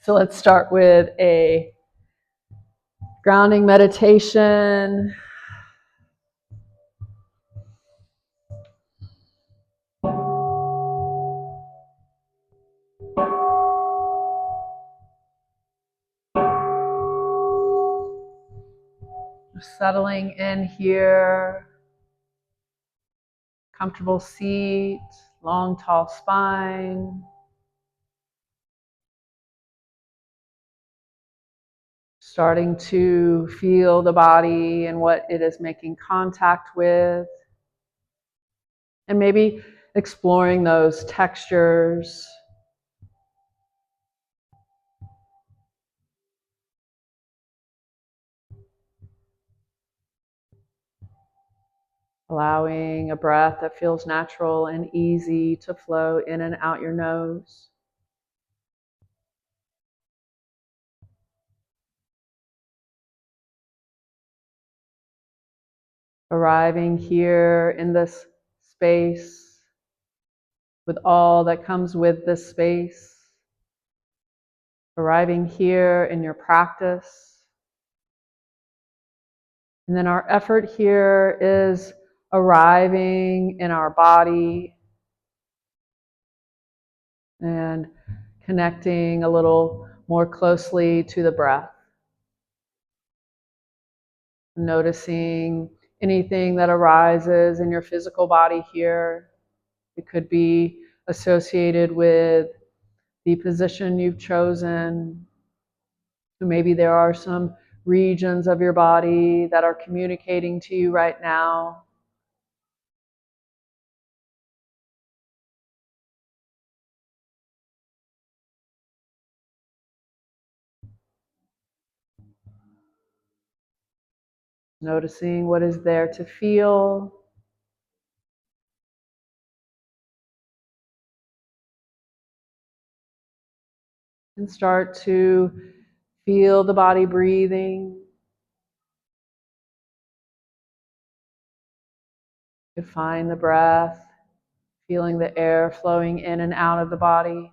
So let's start with a grounding meditation. Settling in here, comfortable seat, long, tall spine. Starting to feel the body and what it is making contact with. And maybe exploring those textures. Allowing a breath that feels natural and easy to flow in and out your nose. Arriving here in this space with all that comes with this space. Arriving here in your practice. And then our effort here is arriving in our body and connecting a little more closely to the breath. Noticing anything that arises in your physical body here. It could be associated with the position you've chosen. So maybe there are some regions of your body that are communicating to you right now. Noticing what is there to feel. And start to feel the body breathing. You could find the breath, feeling the air flowing in and out of the body.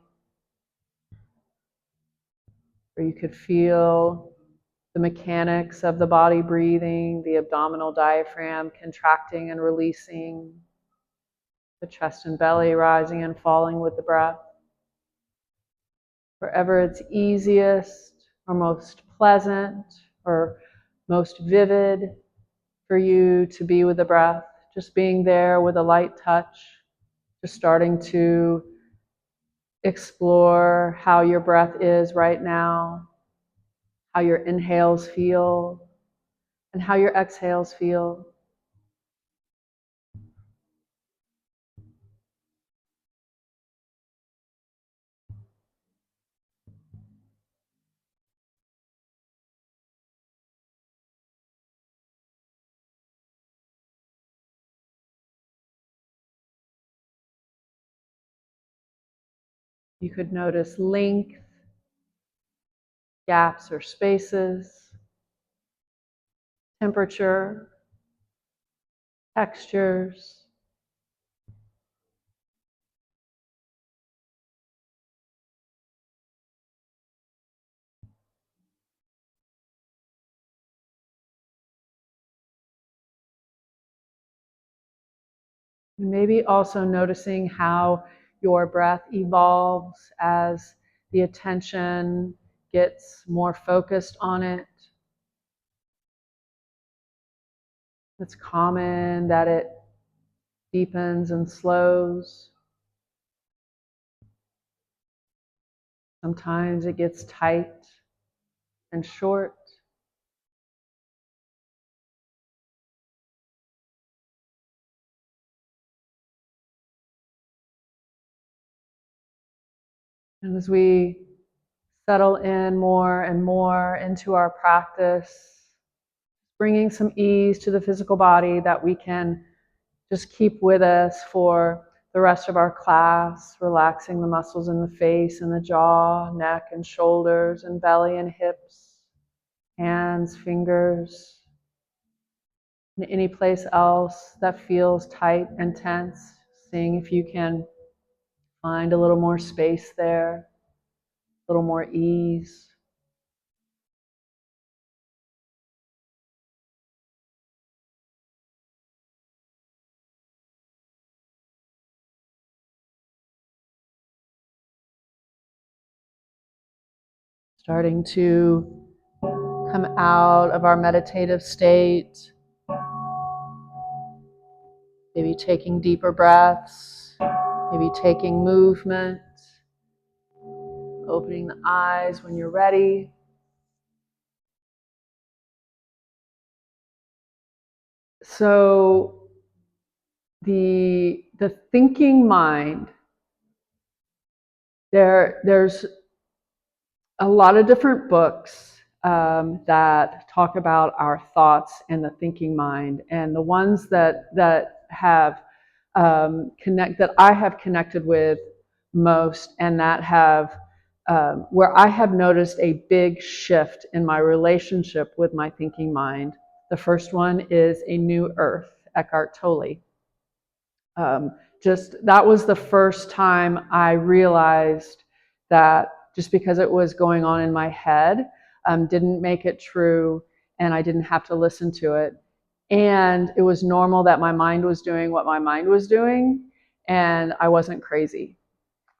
Or you could feel the mechanics of the body breathing, the abdominal diaphragm contracting and releasing, the chest and belly rising and falling with the breath. Wherever it's easiest or most pleasant or most vivid for you to be with the breath, just being there with a light touch, just starting to explore how your breath is right now, how your inhales feel, and how your exhales feel. You could notice length, gaps or spaces, temperature, textures. And maybe also noticing how your breath evolves as the attention gets more focused on it. It's common that it deepens and slows. Sometimes it gets tight and short. And as we settle in more and more into our practice, bringing some ease to the physical body that we can just keep with us for the rest of our class, relaxing the muscles in the face and the jaw, neck and shoulders and belly and hips, hands, fingers, and any place else that feels tight and tense, seeing if you can find a little more space there. a little more ease. Starting to come out of our meditative state, maybe taking deeper breaths, maybe taking movement, opening the eyes when you're ready. So the thinking mind, there's a lot of different books that talk about our thoughts and the thinking mind, and the ones that have that I have connected with most, and that have where I have noticed a big shift in my relationship with my thinking mind. The first one is A New Earth, Eckhart Tolle. Just that was the first time I realized that just because it was going on in my head didn't make it true, and I didn't have to listen to it. And it was normal that my mind was doing what my mind was doing, and I wasn't crazy.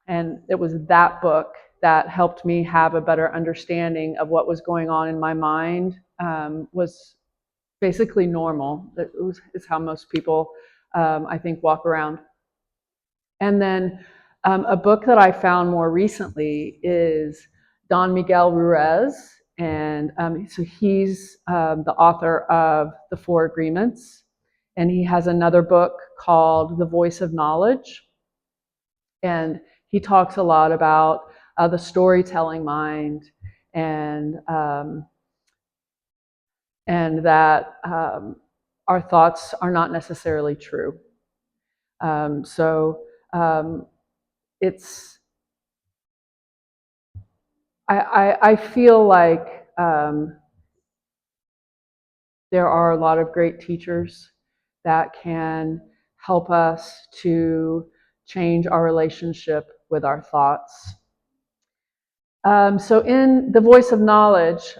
And it was that book that helped me have a better understanding of what was going on in my mind. Was basically normal. It's how most people, I think, walk around. And then a book that I found more recently is Don Miguel Ruiz. And so he's the author of The Four Agreements. And he has another book called The Voice of Knowledge. And he talks a lot about the storytelling mind, and that our thoughts are not necessarily true. So it's I feel like there are a lot of great teachers that can help us to change our relationship with our thoughts. So in The Voice of Knowledge,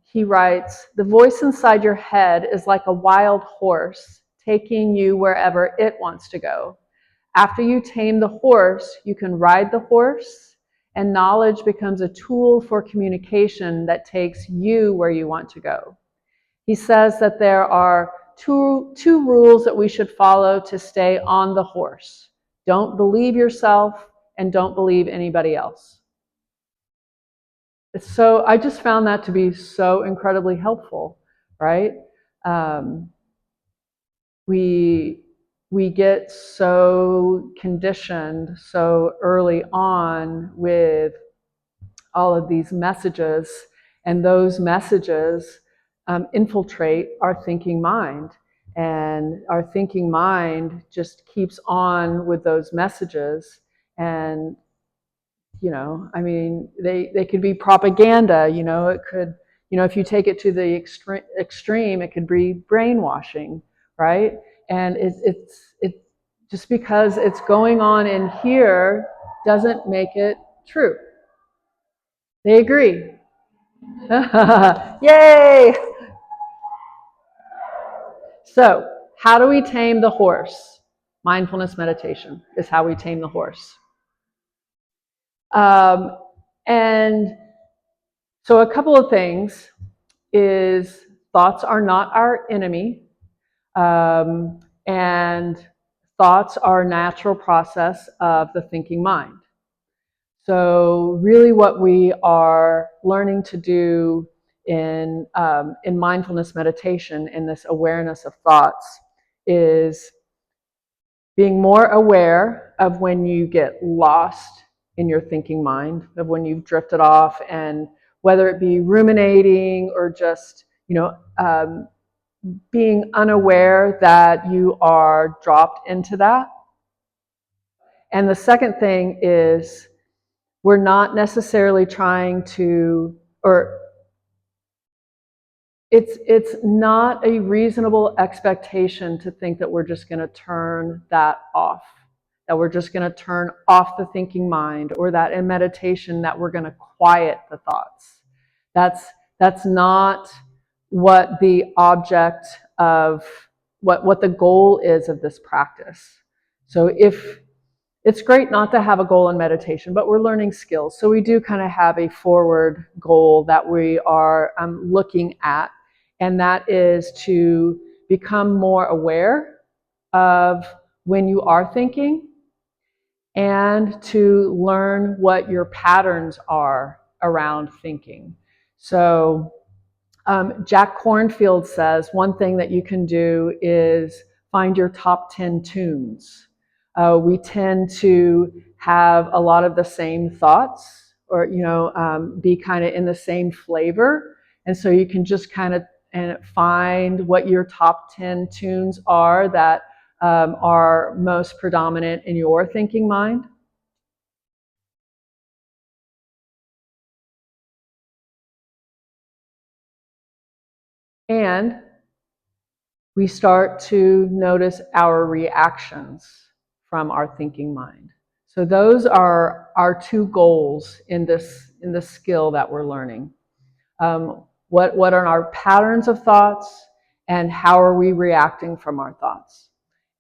he writes, "The voice inside your head is like a wild horse taking you wherever it wants to go. After you tame the horse, you can ride the horse, and knowledge becomes a tool for communication that takes you where you want to go." He says that there are two rules that we should follow to stay on the horse. Don't believe yourself, and don't believe anybody else. So I just found that to be so incredibly helpful, right? Um, we get so conditioned so early on with all of these messages, and those messages infiltrate our thinking mind, and our thinking mind just keeps on with those messages. And I mean, they could be propaganda. It could, if you take it to the extreme, it could be brainwashing, right? And it just because it's going on in here doesn't make it true. They agree. Yay! So, how do we tame the horse? Mindfulness meditation is how we tame the horse. And so a couple of things is thoughts are not our enemy, and thoughts are a natural process of the thinking mind. So really what we are learning to do in mindfulness meditation, in this awareness of thoughts, is being more aware of when you get lost in your thinking mind, of when you've drifted off, and whether it be ruminating or just, being unaware that you are dropped into that. And the second thing is we're not necessarily trying to, or it's not a reasonable expectation to think that we're just going to turn that off. that we're just going to turn off the thinking mind, or that in meditation that we're going to quiet the thoughts. That's not what the object of what the goal is of this practice. So if it's great not to have a goal in meditation, but we're learning skills. So we do kind of have a forward goal that we are looking at, and that is to become more aware of when you are thinking, and to learn what your patterns are around thinking. So Jack Kornfield says one thing that you can do is find your top 10 tunes. We tend to have a lot of the same thoughts, or be kind of in the same flavor, and so you can just kind of find what your top 10 tunes are that are most predominant in your thinking mind. And we start to notice our reactions from our thinking mind. So those are our two goals in this skill that we're learning. What are our patterns of thoughts, and how are we reacting from our thoughts?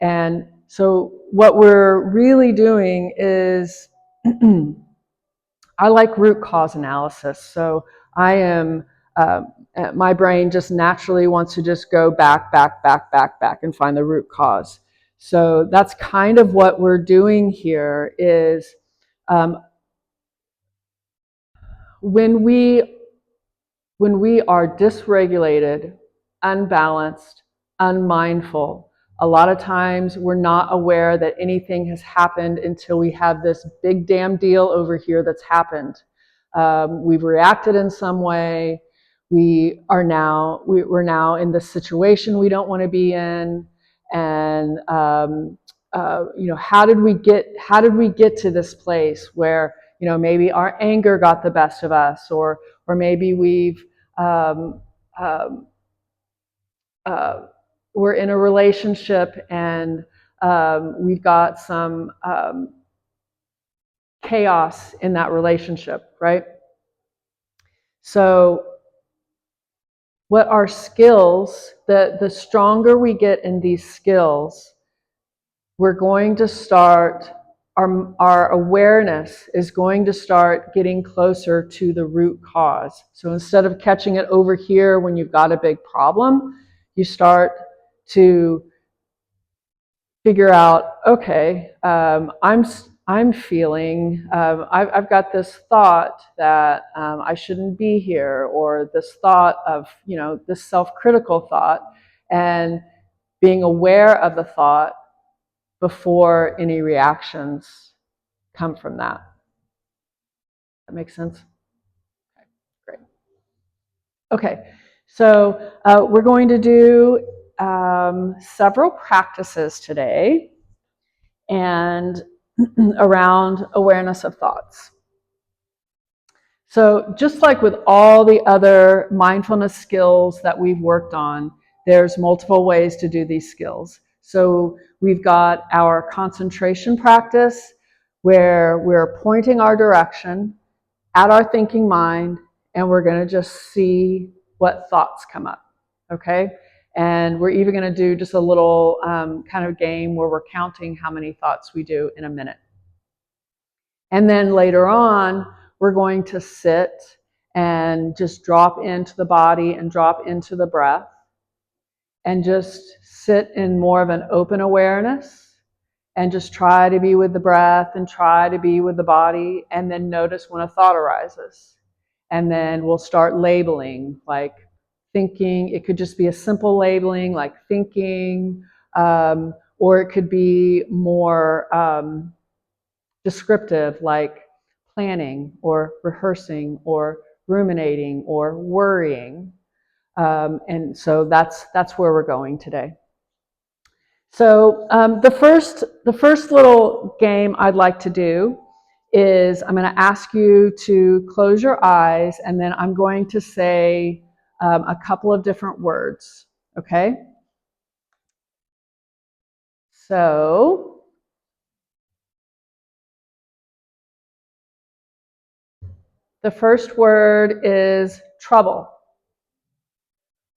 And so what we're really doing is I like root cause analysis. So I am, my brain just naturally wants to just go back, and find the root cause. So that's kind of what we're doing here is when we are dysregulated, unbalanced, unmindful, a lot of times we're not aware that anything has happened until we have this big damn deal over here that's happened. We've reacted in some way. We're now in the situation we don't want to be in, and how did we get to this place where maybe our anger got the best of us, or maybe we've we're in a relationship and we've got some chaos in that relationship, right? So what our skills, the stronger we get in these skills, we're going to start, our awareness is going to start getting closer to the root cause. So instead of catching it over here when you've got a big problem, you start to figure out, okay, I'm feeling, I've got this thought that I shouldn't be here, or this thought of, this self-critical thought, and being aware of the thought before any reactions come from that. That makes sense? Okay, great. Okay, so we're going to do several practices today, and around awareness of thoughts. So just like with all the other mindfulness skills that we've worked on, there's multiple ways to do these skills. So we've got our concentration practice, where we're pointing our direction at our thinking mind, and we're going to just see what thoughts come up, okay? And we're even going to do just a little kind of game where we're counting how many thoughts we do in a minute. And then later on, we're going to sit and just drop into the body and drop into the breath, and just sit in more of an open awareness, and just try to be with the breath and try to be with the body, and then notice when a thought arises. And then we'll start labeling, like thinking. It could just be a simple labeling like thinking, or it could be more descriptive, like planning or rehearsing or ruminating or worrying. And so that's where we're going today. So the first little game I'd like to do is I'm going to ask you to close your eyes, and then I'm going to say a couple of different words, okay? So The first word is trouble.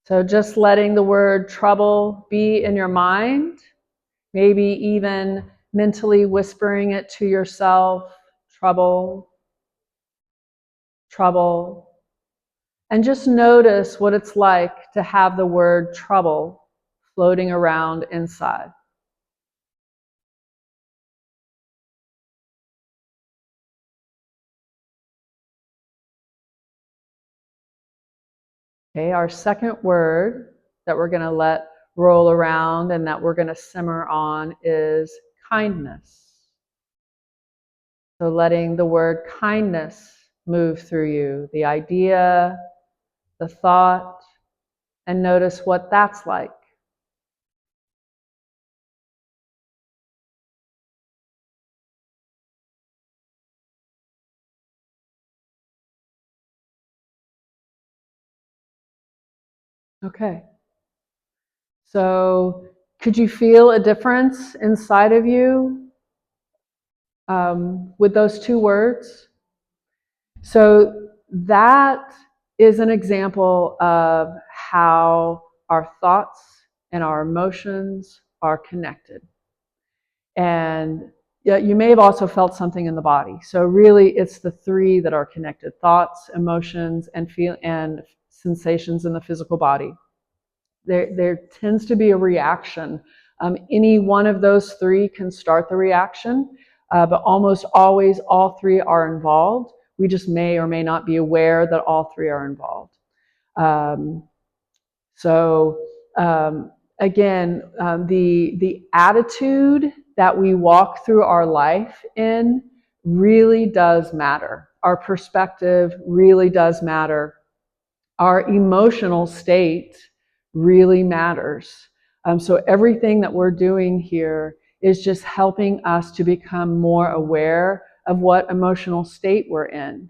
So just letting the word trouble be in your mind, maybe even mentally whispering it to yourself, trouble, trouble. And just notice what it's like to have the word trouble floating around inside. Okay, our second word that we're going to let roll around and that we're going to simmer on is kindness. So letting the word kindness move through you, the idea, the thought, and notice what that's like. Okay. So could you feel a difference inside of you with those two words? So that is an example of how our thoughts and our emotions are connected. And you may have also felt something in the body. So really it's the three that are connected: thoughts, emotions, and sensations in the physical body. There tends to be a reaction. Any one of those three can start the reaction, but almost always all three are involved. We just may or may not be aware that all three are involved. So again, the attitude that we walk through our life in really does matter. Our perspective really does matter. Our emotional state really matters. So everything that we're doing here is just helping us to become more aware of what emotional state we're in.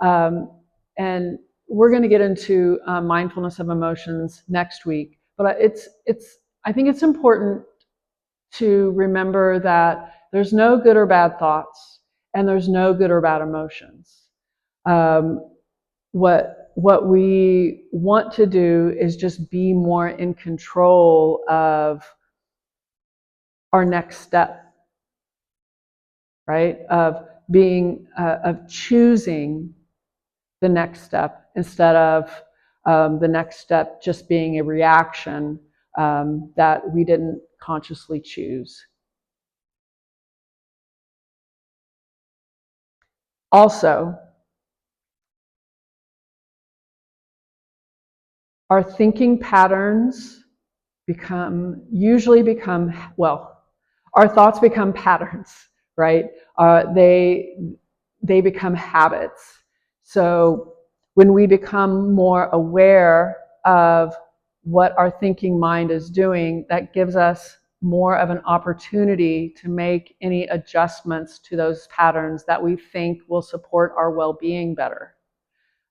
And we're going to get into mindfulness of emotions next week. But I think it's important to remember that there's no good or bad thoughts, and there's no good or bad emotions. What we want to do is just be more in control of our next step, right? Of choosing the next step instead of the next step just being a reaction that we didn't consciously choose. Also, our thinking patterns usually become, well, our thoughts become patterns, right? They become habits. So when we become more aware of what our thinking mind is doing, that gives us more of an opportunity to make any adjustments to those patterns that we think will support our well-being better.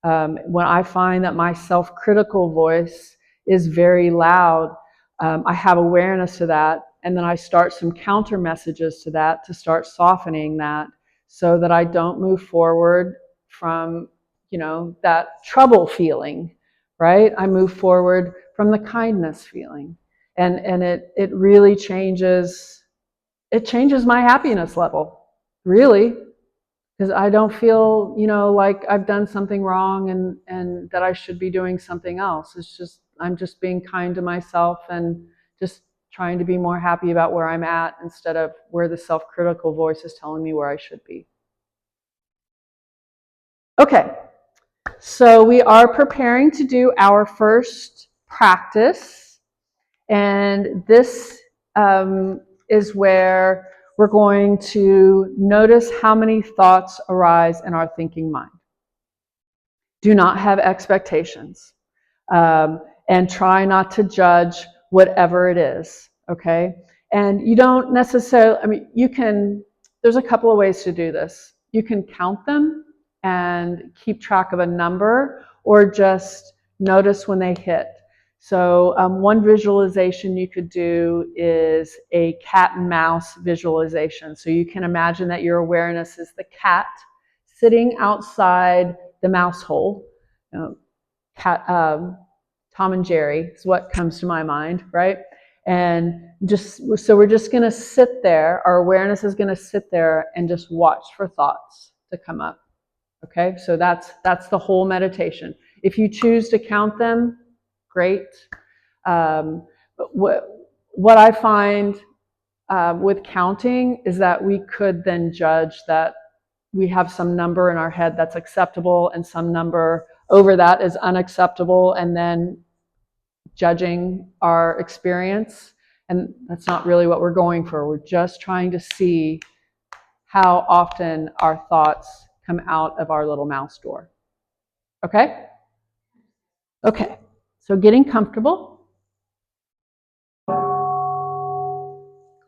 When I find that my self-critical voice is very loud, I have awareness to that, and then I start some counter messages to that to start softening that, so that I don't move forward from, that trouble feeling, right? I move forward from the kindness feeling, and it really changes. It changes my happiness level, really. Because I don't feel, like I've done something wrong and that I should be doing something else. It's just, I'm just being kind to myself and just trying to be more happy about where I'm at instead of where the self-critical voice is telling me where I should be. Okay, so we are preparing to do our first practice, and this is where we're going to notice how many thoughts arise in our thinking mind. Do not have expectations, and try not to judge whatever it is, okay? And you don't necessarily, there's a couple of ways to do this. You can count them and keep track of a number, or just notice when they hit. So one visualization you could do is a cat and mouse visualization. So you can imagine that your awareness is the cat sitting outside the mouse hole. Tom and Jerry is what comes to my mind, right? And so we're just going to sit there. Our awareness is going to sit there and just watch for thoughts to come up. Okay, so that's the whole meditation. If you choose to count them, great. But what I find with counting is that we could then judge that we have some number in our head that's acceptable and some number over that is unacceptable, and then judging our experience. And that's not really what we're going for. We're just trying to see how often our thoughts come out of our little mouse door. Okay? Okay. So getting comfortable.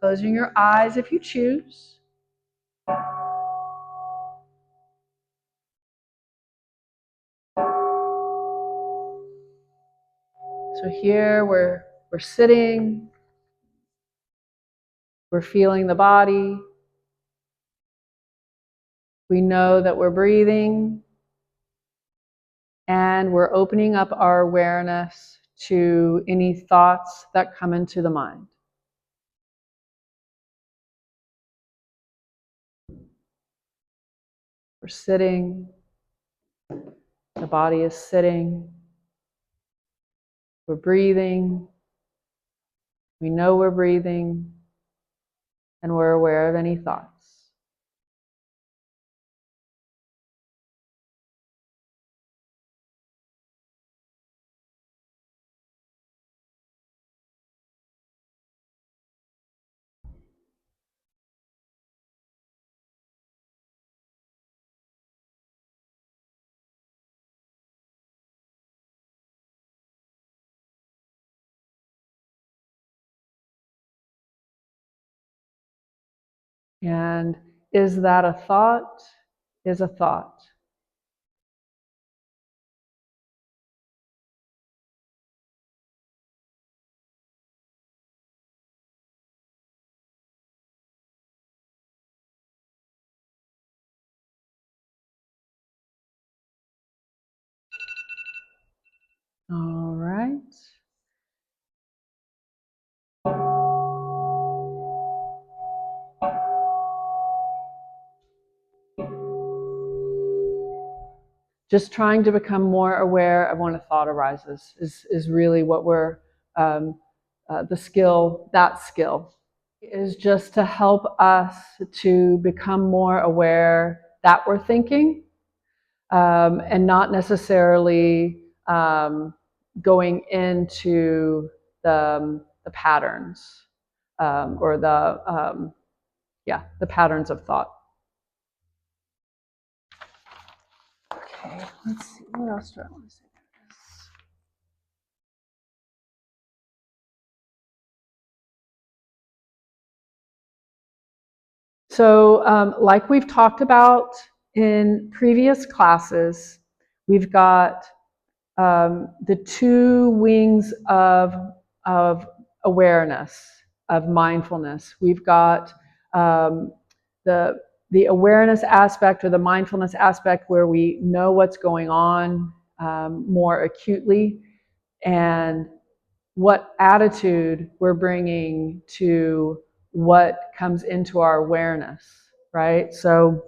Closing your eyes if you choose. So here we're sitting, we're feeling the body. We know that we're breathing, and we're opening up our awareness to any thoughts that come into the mind. We're sitting, the body is sitting, we're breathing, we know we're breathing, and we're aware of any thoughts. And is that a thought? Is a thought. All right. Just trying to become more aware of when a thought arises is really what we're, the skill, that skill is just to help us to become more aware that we're thinking, and not necessarily going into the patterns, or the patterns of thought. Okay, let's see, what else do I want to say? So like we've talked about in previous classes, we've got the two wings of awareness, of mindfulness. We've got the awareness aspect, or the mindfulness aspect, where we know what's going on more acutely, and what attitude we're bringing to what comes into our awareness, right? So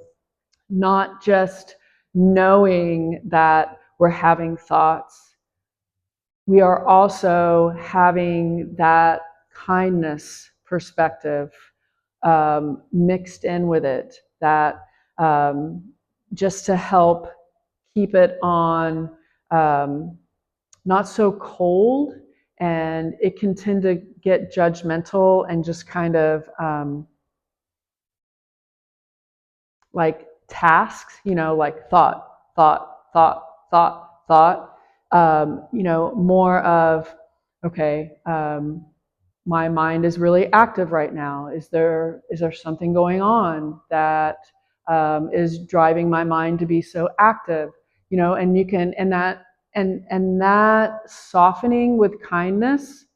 not just knowing that we're having thoughts, we are also having that kindness perspective mixed in with it, that just to help keep it on not so cold, and it can tend to get judgmental and just kind of like tasks, like thought, more of, okay, my mind is really active right now. Is there something going on that is driving my mind to be so active? And you can, and that softening with kindness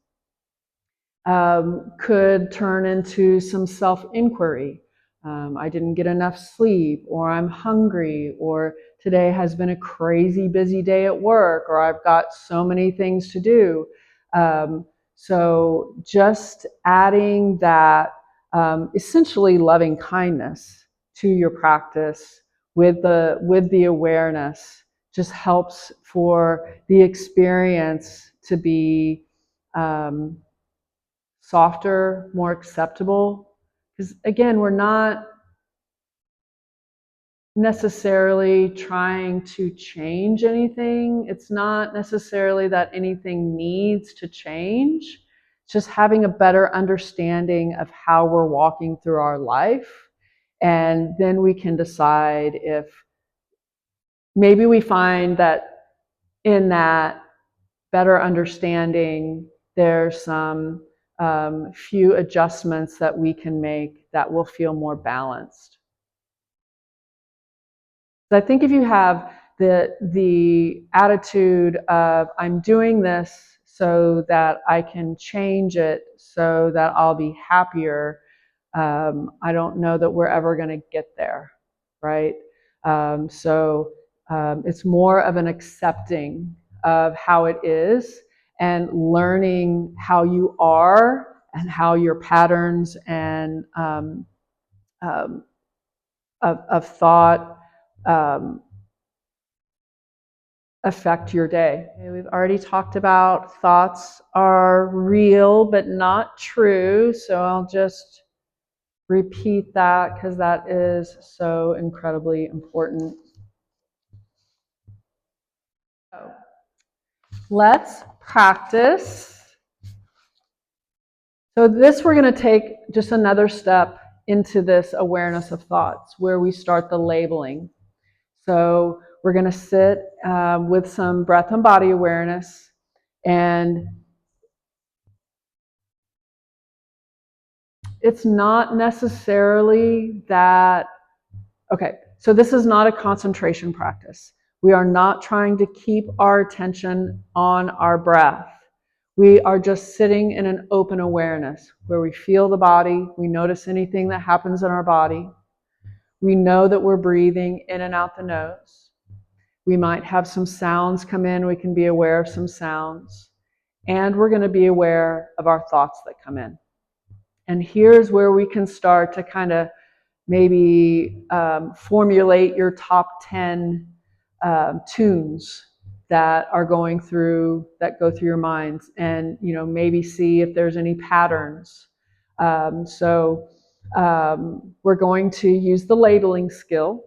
could turn into some self-inquiry. I didn't get enough sleep, or I'm hungry, or today has been a crazy busy day at work, or I've got so many things to do. So just adding that essentially loving kindness to your practice with the awareness just helps for the experience to be softer, more acceptable. Because again, we're not necessarily trying to change anything. It's not necessarily that anything needs to change. It's just having a better understanding of how we're walking through our life. And then we can decide if maybe we find that in that better understanding, there's some few adjustments that we can make that will feel more balanced. So I think if you have the attitude of I'm doing this so that I can change it so that I'll be happier, I don't know that we're ever going to get there, right? It's more of an accepting of how it is and learning how you are and how your patterns and um, of thought affect your day. Okay, we've already talked about thoughts are real but not true, so I'll just repeat that because that is so incredibly important. So, let's practice. So this we're going to take just another step into this awareness of thoughts where we start the labeling. So we're going to sit with some breath and body awareness, and it's not necessarily that, okay, so this is not a concentration practice. We are not trying to keep our attention on our breath. We are just sitting in an open awareness where we feel the body, we notice anything that happens in our body. We know that we're breathing in and out the nose. We might have some sounds come in, we can be aware of some sounds. And we're going to be aware of our thoughts that come in. And here's where we can start to kind of maybe formulate your top 10 tunes that are going through, that go through your minds, and maybe see if there's any patterns. We're going to use the labeling skill,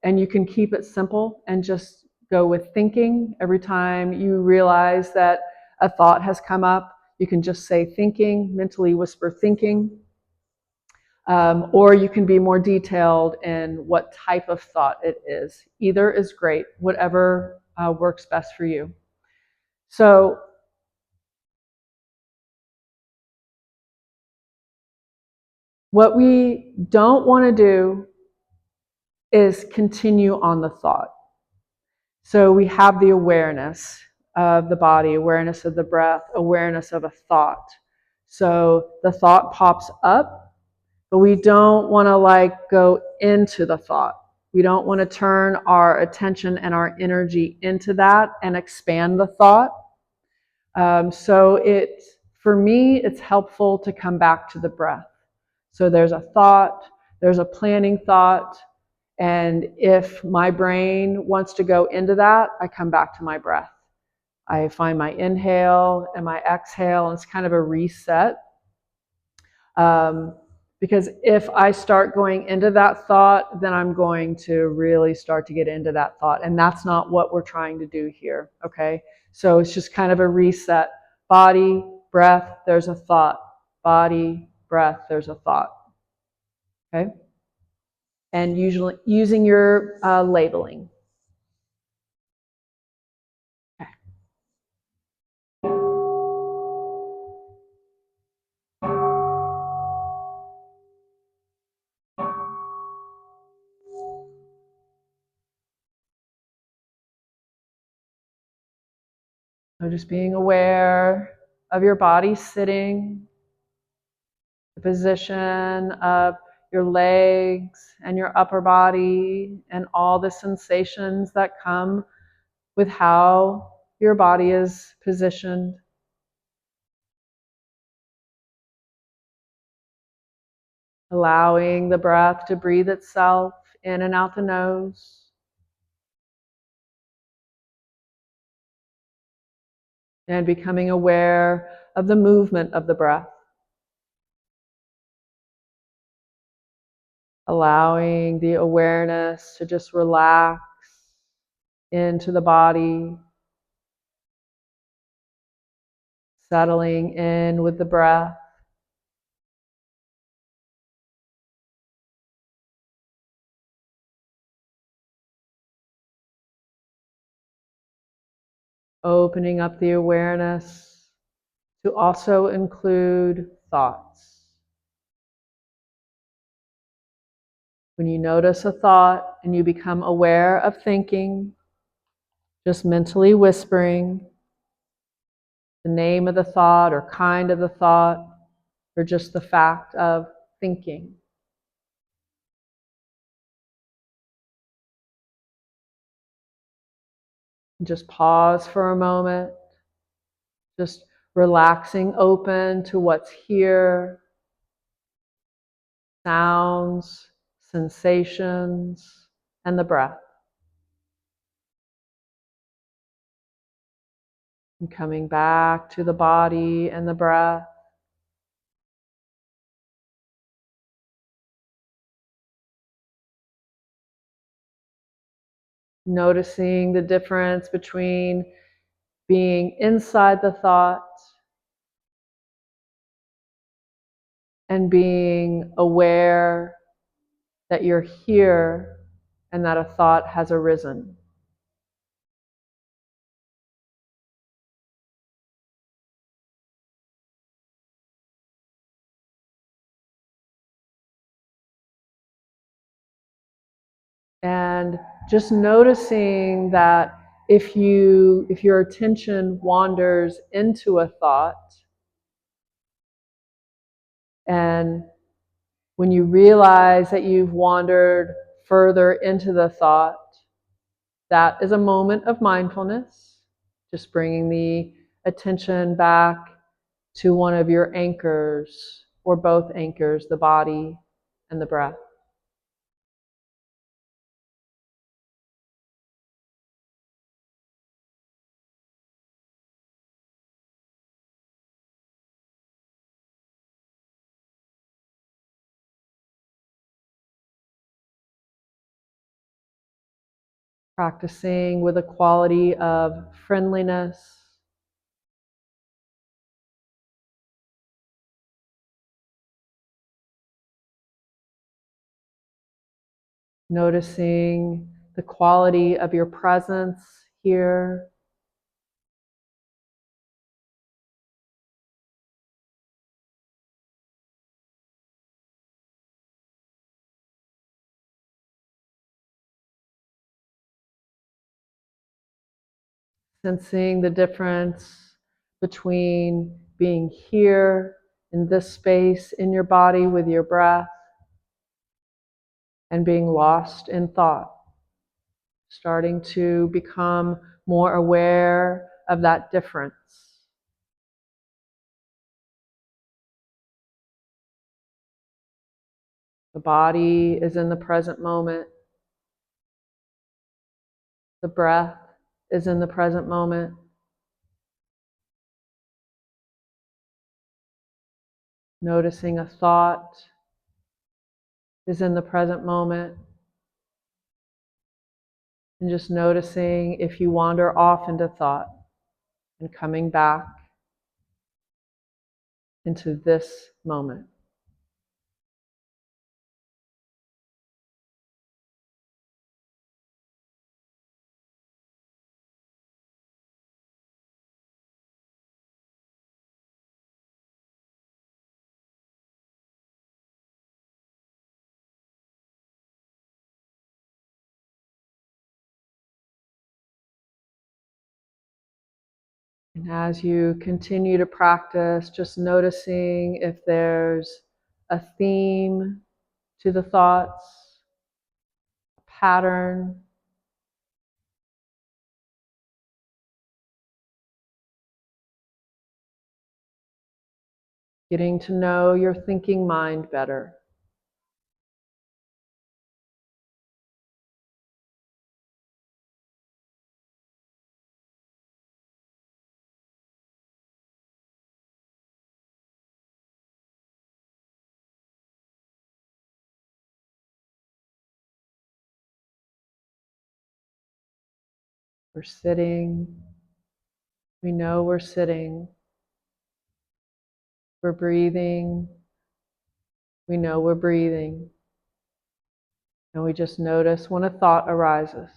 and you can keep it simple and just go with thinking. Every time you realize that a thought has come up, you can just say thinking, mentally whisper thinking. Or you can be more detailed in what type of thought it is. Either is great, whatever works best for you. So what we don't want to do is continue on the thought. So we have the awareness of the body, awareness of the breath, awareness of a thought. So the thought pops up, but we don't want to go into the thought. We don't want to turn our attention and our energy into that and expand the thought. For me, it's helpful to come back to the breath. So there's a thought, there's a planning thought, and if my brain wants to go into that, I come back to my breath. I find my inhale and my exhale, and it's kind of a reset. Because if I start going into that thought, then I'm going to really start to get into that thought. And that's not what we're trying to do here, okay? So it's just kind of a reset. Body, breath, there's a thought. Body, breath, there's a thought, okay? And usually using your labeling. Okay. So just being aware of your body sitting, the position of your legs and your upper body and all the sensations that come with how your body is positioned. Allowing the breath to breathe itself in and out the nose. And becoming aware of the movement of the breath. Allowing the awareness to just relax into the body. Settling in with the breath. Opening up the awareness to also include thoughts. When you notice a thought and you become aware of thinking, just mentally whispering the name of the thought or kind of the thought, or just the fact of thinking. Just pause for a moment, just relaxing open to what's here, sounds, sensations, and the breath. And coming back to the body and the breath. Noticing the difference between being inside the thought and being aware that you're here and that a thought has arisen. And just noticing that if your attention wanders into a thought, and when you realize that you've wandered further into the thought, that is a moment of mindfulness, just bringing the attention back to one of your anchors, or both anchors, the body and the breath. Practicing with a quality of friendliness, noticing the quality of your presence here. Sensing the difference between being here in this space in your body with your breath and being lost in thought. Starting to become more aware of that difference. The body is in the present moment. The breath is in the present moment. Noticing a thought is in the present moment. And just noticing if you wander off into thought and coming back into this moment. And as you continue to practice, just noticing if there's a theme to the thoughts, pattern. Getting to know your thinking mind better. We're sitting. We know we're sitting. We're breathing. We know we're breathing. And we just notice when a thought arises.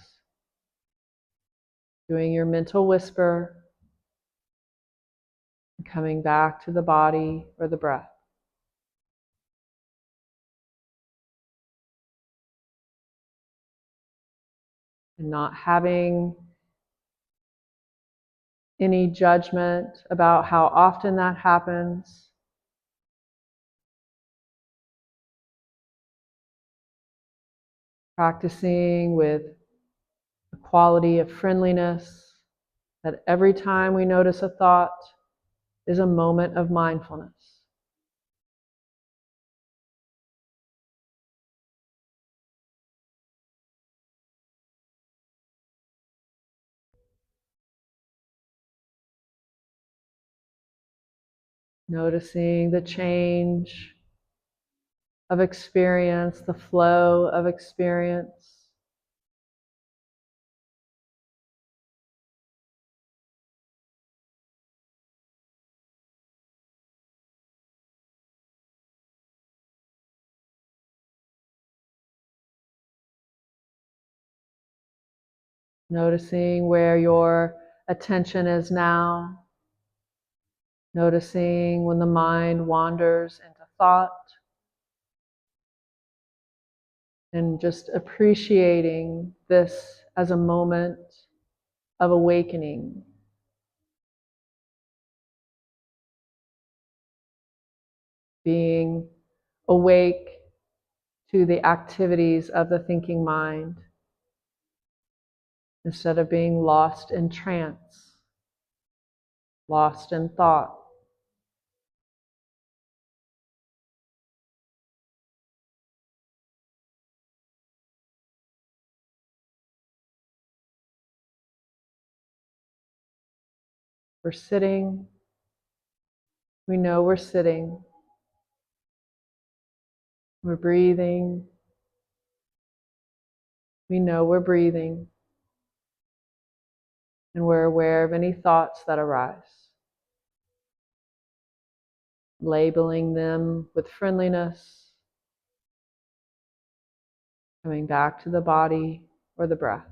Doing your mental whisper and coming back to the body or the breath. And not having any judgment about how often that happens. Practicing with the quality of friendliness, that every time we notice a thought is a moment of mindfulness. Noticing the change of experience, the flow of experience. Noticing where your attention is now. Noticing when the mind wanders into thought. And just appreciating this as a moment of awakening. Being awake to the activities of the thinking mind instead of being lost in trance, lost in thought. We're sitting. We know we're sitting. We're breathing. We know we're breathing. And we're aware of any thoughts that arise. Labeling them with friendliness. Coming back to the body or the breath.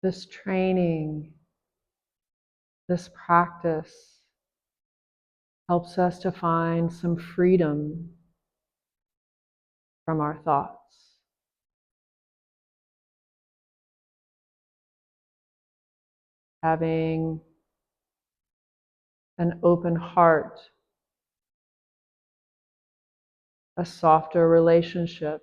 This training, this practice helps us to find some freedom from our thoughts. Having an open heart, a softer relationship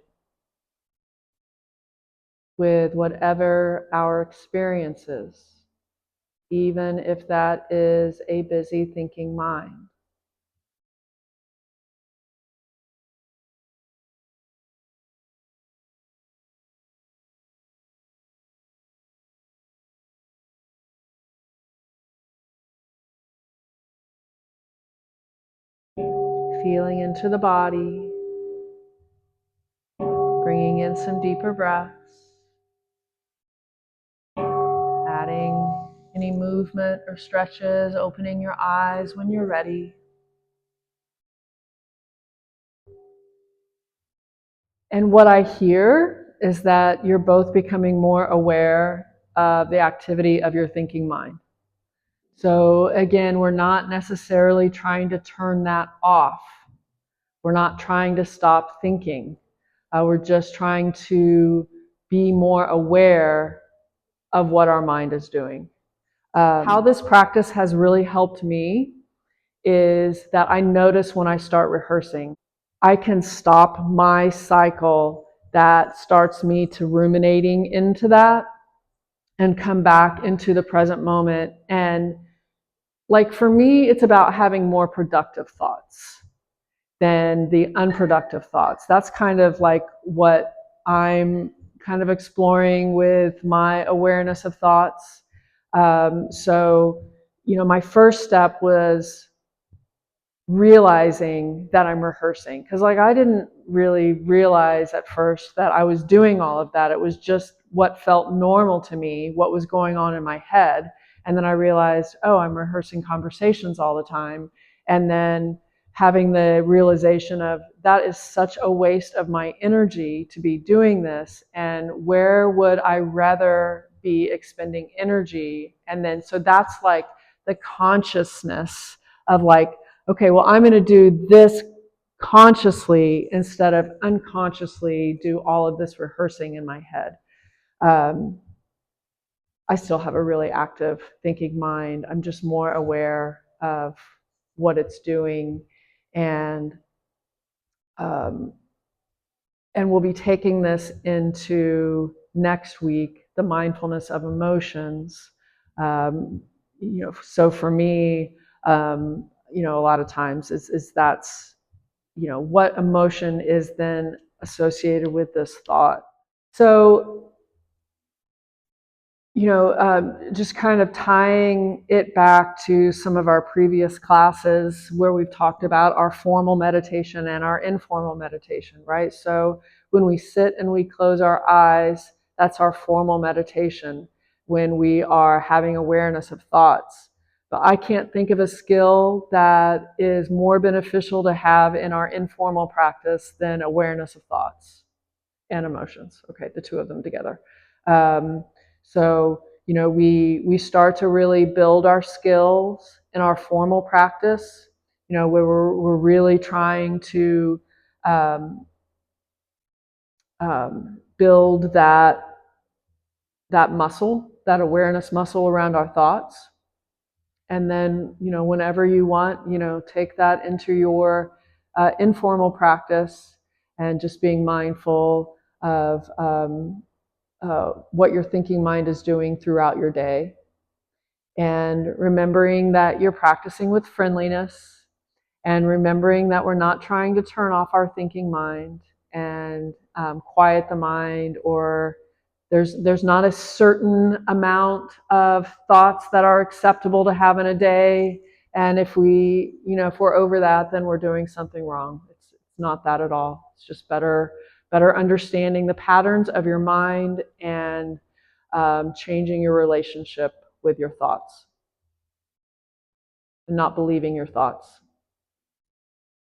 with whatever our experience is, even if that is a busy thinking mind. Feeling into the body, bringing in some deeper breaths, adding any movement or stretches, opening your eyes when you're ready. And what I hear is that you're both becoming more aware of the activity of your thinking mind. So again, we're not necessarily trying to turn that off. We're not trying to stop thinking. We're just trying to be more aware of what our mind is doing. How this practice has really helped me is that I notice when I start rehearsing, I can stop my cycle that starts me to ruminating into that and come back into the present moment. And like for me, it's about having more productive thoughts than the unproductive thoughts. That's kind of like what I'm kind of exploring with my awareness of thoughts. So, my first step was realizing that I'm rehearsing, because like I didn't really realize at first that I was doing all of that. It was just what felt normal to me, what was going on in my head. And then I realized, oh, I'm rehearsing conversations all the time. And then having the realization of that is such a waste of my energy to be doing this, and where would I rather be expending energy? And then so that's like the consciousness of like, okay, well, I'm going to do this consciously instead of unconsciously do all of this rehearsing in my head. I still have a really active thinking mind. I'm just more aware of what it's doing, and we'll be taking this into next week, the mindfulness of emotions. So for me, a lot of times is that's, what emotion is then associated with this thought. So, just kind of tying it back to some of our previous classes where we've talked about our formal meditation and our informal meditation, right? So when we sit and we close our eyes, that's our formal meditation when we are having awareness of thoughts. But I can't think of a skill that is more beneficial to have in our informal practice than awareness of thoughts and emotions. Okay, the two of them together. So, we start to really build our skills in our formal practice, where we're really trying to build that muscle, that awareness muscle around our thoughts. And then, whenever you want, take that into your informal practice, and just being mindful of what your thinking mind is doing throughout your day. And remembering that you're practicing with friendliness, and remembering that we're not trying to turn off our thinking mind and quiet the mind, or there's not a certain amount of thoughts that are acceptable to have in a day. And if we're over that, then we're doing something wrong. It's not that at all. It's just better understanding the patterns of your mind, and changing your relationship with your thoughts and not believing your thoughts.